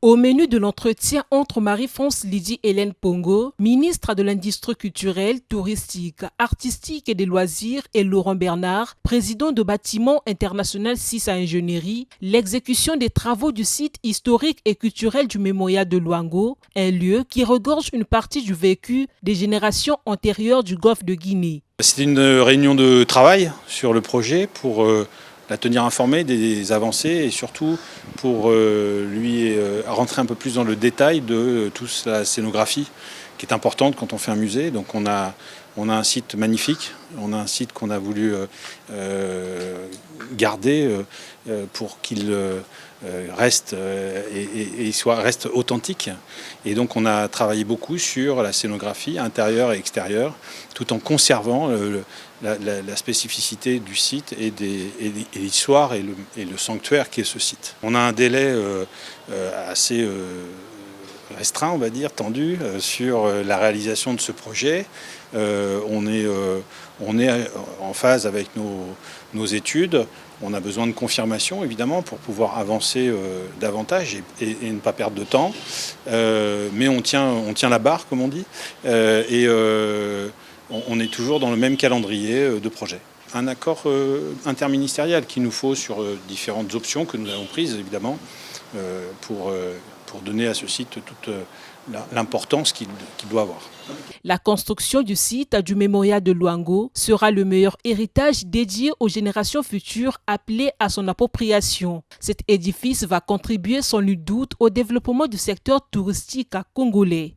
Au menu de l'entretien entre Marie-France Lydie Hélène Pongo, ministre de l'Industrie culturelle, touristique, artistique et des loisirs, et Laurent Bernard, président de Bâtiment International 6 à Ingénierie, l'exécution des travaux du site historique et culturel du mémorial de Luango, un lieu qui regorge une partie du vécu des générations antérieures du golfe de Guinée. C'était une réunion de travail sur le projet pour la tenir informée des avancées et surtout pour lui rentrer un peu plus dans le détail de toute la scénographie qui est importante quand on fait un musée. Donc on a un site magnifique, on a un site qu'on a voulu garder pour qu'il reste reste authentique. Et donc on a travaillé beaucoup sur la scénographie intérieure et extérieure, tout en conservant la spécificité du site et l'histoire et le sanctuaire qu'est ce site. On a un délai assez restreint, on va dire, tendu, sur la réalisation de ce projet. On est en phase avec nos études. On a besoin de confirmation, évidemment, pour pouvoir avancer davantage et ne pas perdre de temps. Mais on tient la barre, comme on dit. On est toujours dans le même calendrier de projet. Un accord interministériel qu'il nous faut sur différentes options que nous avons prises, évidemment, pour donner à ce site toute l'importance qu'il doit avoir. La construction du site du mémorial de Luango sera le meilleur héritage dédié aux générations futures appelées à son appropriation. Cet édifice va contribuer sans nul doute au développement du secteur touristique congolais.